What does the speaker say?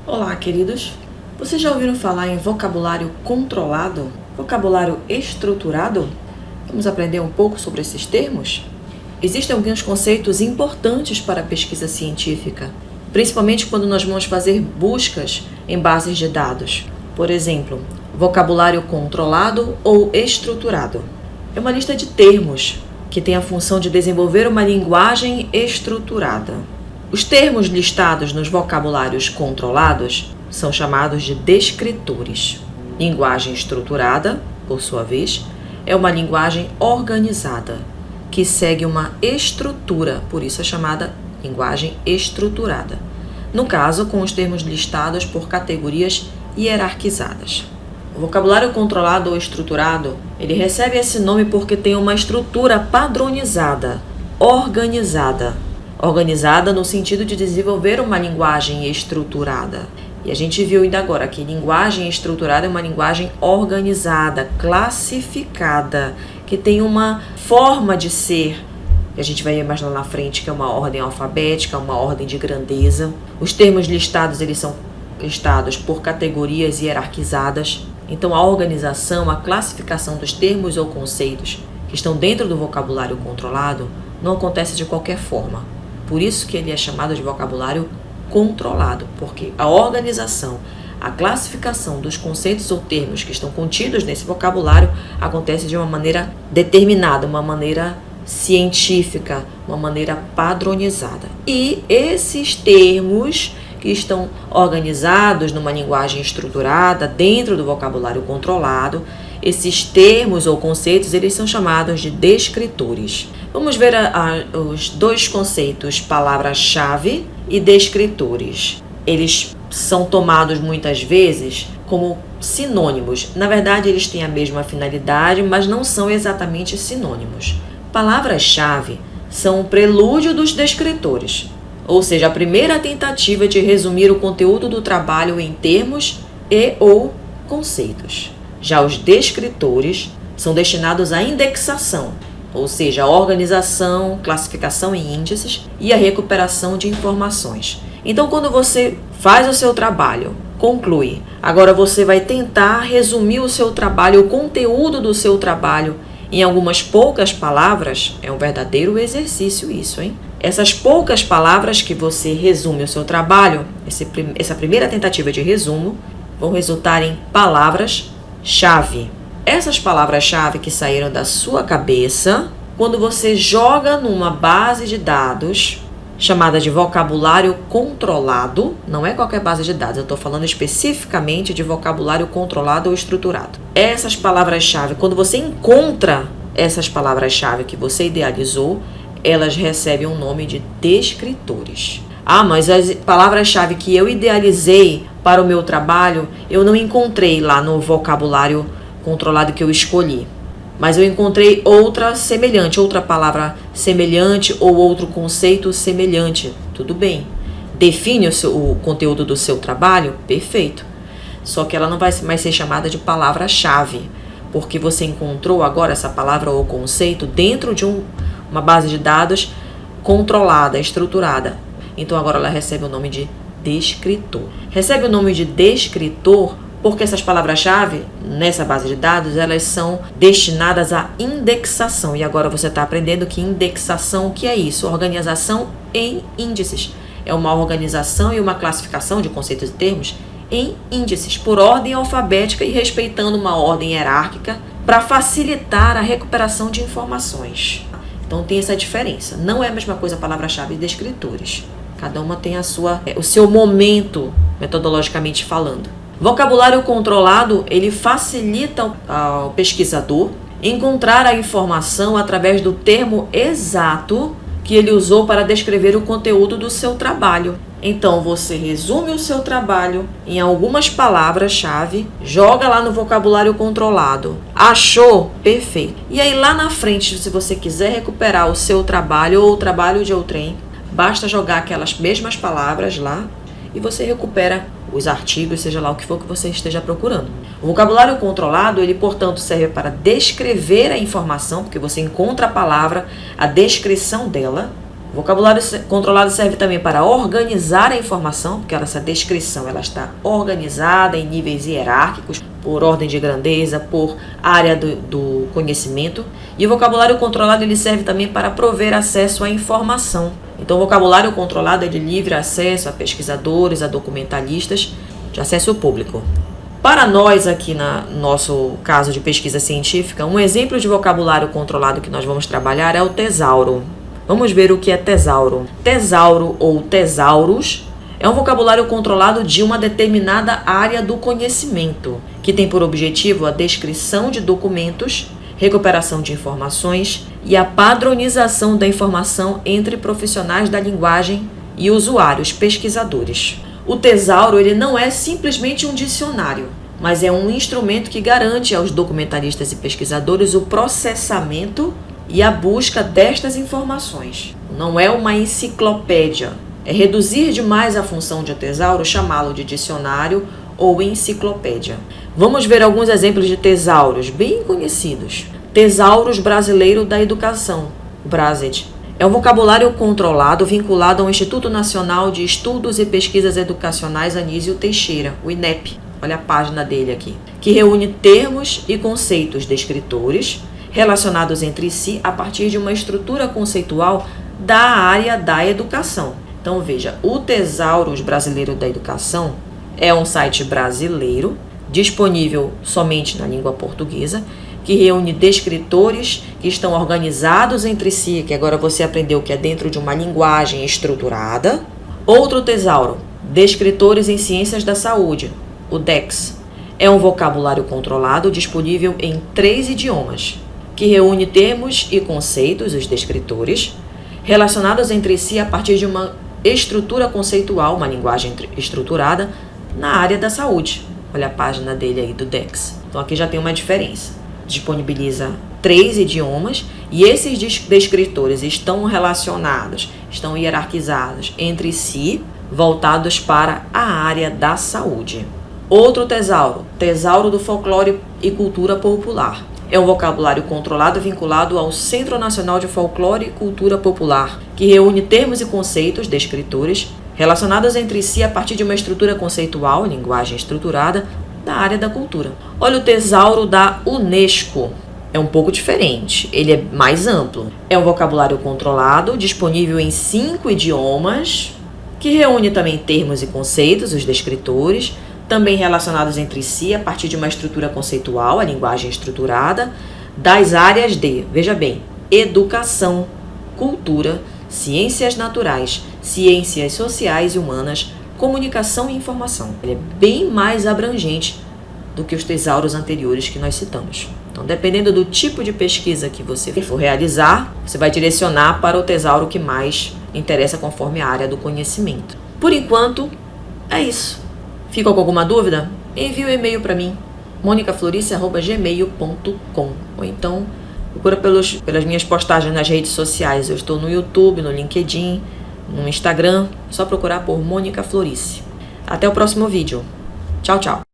Olá, queridos! Vocês já ouviram falar em vocabulário controlado? Vocabulário estruturado? Vamos aprender um pouco sobre esses termos? Existem alguns conceitos importantes para a pesquisa científica, principalmente quando nós vamos fazer buscas em bases de dados. Por exemplo, vocabulário controlado ou estruturado. É uma lista de termos que tem a função de desenvolver uma linguagem estruturada. Os termos listados nos vocabulários controlados são chamados de descritores. Linguagem estruturada, por sua vez, é uma linguagem organizada, que segue uma estrutura, por isso é chamada linguagem estruturada. No caso, com os termos listados por categorias hierarquizadas. O vocabulário controlado ou estruturado, ele recebe esse nome porque tem uma estrutura padronizada, organizada no sentido de desenvolver uma linguagem estruturada. E a gente viu ainda agora que linguagem estruturada é uma linguagem organizada, classificada, que tem uma forma de ser, que a gente vai ver mais lá na frente, que é uma ordem alfabética, uma ordem de grandeza. Os termos listados, eles são listados por categorias hierarquizadas. Então, a organização, a classificação dos termos ou conceitos que estão dentro do vocabulário controlado não acontece de qualquer forma. Por isso que ele é chamado de vocabulário controlado, porque a organização, a classificação dos conceitos ou termos que estão contidos nesse vocabulário acontece de uma maneira determinada, uma maneira científica, uma maneira padronizada. E esses termos que estão organizados numa linguagem estruturada dentro do vocabulário controlado, esses termos ou conceitos, eles são chamados de descritores. Vamos ver os dois conceitos, palavra-chave e descritores. Eles são tomados muitas vezes como sinônimos. Na verdade, eles têm a mesma finalidade, mas não são exatamente sinônimos. Palavras-chave são o prelúdio dos descritores, ou seja, a primeira tentativa de resumir o conteúdo do trabalho em termos e ou conceitos. Já os descritores são destinados à indexação, ou seja, a organização, classificação em índices e a recuperação de informações. Então, quando você faz o seu trabalho, conclui, agora você vai tentar resumir o seu trabalho, o conteúdo do seu trabalho em algumas poucas palavras, é um verdadeiro exercício isso, hein? Essas poucas palavras que você resume o seu trabalho, essa primeira tentativa de resumo, vão resultar em palavras-chave. Essas palavras-chave que saíram da sua cabeça, quando você joga numa base de dados chamada de vocabulário controlado, não é qualquer base de dados, eu estou falando especificamente de vocabulário controlado ou estruturado. Essas palavras-chave, quando você encontra essas palavras-chave que você idealizou, elas recebem um nome de descritores. Ah, mas as palavras-chave que eu idealizei para o meu trabalho, eu não encontrei lá no vocabulário controlado que eu escolhi. Mas eu encontrei outra semelhante, outra palavra semelhante ou outro conceito semelhante. Tudo bem. Define o conteúdo do seu trabalho? Perfeito. Só que ela não vai mais ser chamada de palavra-chave, porque você encontrou agora essa palavra ou conceito dentro de uma base de dados controlada, estruturada. Então agora ela recebe o nome de descritor. Recebe o nome de descritor porque essas palavras-chave nessa base de dados, elas são destinadas à indexação. E agora você está aprendendo que indexação, o que é isso? Organização em índices. É uma organização e uma classificação de conceitos e termos em índices, por ordem alfabética e respeitando uma ordem hierárquica para facilitar a recuperação de informações. Então tem essa diferença. Não é a mesma coisa a palavra-chave e descritores. Cada uma tem o seu momento, metodologicamente falando. Vocabulário controlado, ele facilita ao pesquisador encontrar a informação através do termo exato que ele usou para descrever o conteúdo do seu trabalho. Então, você resume o seu trabalho em algumas palavras-chave, joga lá no vocabulário controlado. Achou? Perfeito. E aí, lá na frente, se você quiser recuperar o seu trabalho ou o trabalho de outrem, basta jogar aquelas mesmas palavras lá e você recupera os artigos, seja lá o que for que você esteja procurando. O vocabulário controlado, ele, portanto, serve para descrever a informação, porque você encontra a palavra, a descrição dela, O vocabulário controlado serve também para organizar a informação, porque essa descrição ela está organizada em níveis hierárquicos, por ordem de grandeza, por área do conhecimento. E o vocabulário controlado ele serve também para prover acesso à informação. Então, o vocabulário controlado é de livre acesso a pesquisadores, a documentalistas, de acesso público. Para nós aqui no nosso caso de pesquisa científica, um exemplo de vocabulário controlado que nós vamos trabalhar é o tesauro. Vamos ver o que é tesauro. Tesauro ou tesauros é um vocabulário controlado de uma determinada área do conhecimento, que tem por objetivo a descrição de documentos, recuperação de informações e a padronização da informação entre profissionais da linguagem e usuários, pesquisadores. O tesauro ele não é simplesmente um dicionário, mas é um instrumento que garante aos documentalistas e pesquisadores o processamento e a busca destas informações. Não é uma enciclopédia. É reduzir demais a função de tesauro, chamá-lo de dicionário ou enciclopédia. Vamos ver alguns exemplos de tesauros bem conhecidos. Tesauros brasileiro da educação, BRASED. É um vocabulário controlado vinculado ao Instituto Nacional de Estudos e Pesquisas Educacionais Anísio Teixeira, o INEP. Olha a página dele aqui. Que reúne termos e conceitos descritores relacionados entre si a partir de uma estrutura conceitual da área da educação. Então veja, o Tesauros Brasileiro da Educação é um site brasileiro, disponível somente na língua portuguesa, que reúne descritores que estão organizados entre si, que agora você aprendeu que é dentro de uma linguagem estruturada. Outro tesauro, descritores em ciências da saúde, o DEX, é um vocabulário controlado disponível em 3 idiomas, que reúne termos e conceitos, os descritores, relacionados entre si a partir de uma estrutura conceitual, uma linguagem estruturada, na área da saúde. Olha a página dele aí do DEX. Então aqui já tem uma diferença. Disponibiliza 3 idiomas e esses descritores estão relacionados, estão hierarquizados entre si, voltados para a área da saúde. Outro tesauro, tesauro do folclore e cultura popular. É um vocabulário controlado vinculado ao Centro Nacional de Folclore e Cultura Popular, que reúne termos e conceitos descritores relacionados entre si a partir de uma estrutura conceitual, linguagem estruturada, da área da cultura. Olha o tesauro da Unesco. É um pouco diferente, ele é mais amplo. É um vocabulário controlado, disponível em 5 idiomas, que reúne também termos e conceitos, os descritores, também relacionados entre si a partir de uma estrutura conceitual, a linguagem estruturada, das áreas de, veja bem, educação, cultura, ciências naturais, ciências sociais e humanas, comunicação e informação. Ele é bem mais abrangente do que os tesauros anteriores que nós citamos. Então, dependendo do tipo de pesquisa que você for realizar, você vai direcionar para o tesauro que mais interessa conforme a área do conhecimento. Por enquanto, é isso. Ficou com alguma dúvida? Envie um e-mail para mim, monicaflorice@gmail.com, ou então procura pelas minhas postagens nas redes sociais. Eu estou no YouTube, no LinkedIn, no Instagram, é só procurar por Mônica Florice. Até o próximo vídeo. Tchau, tchau.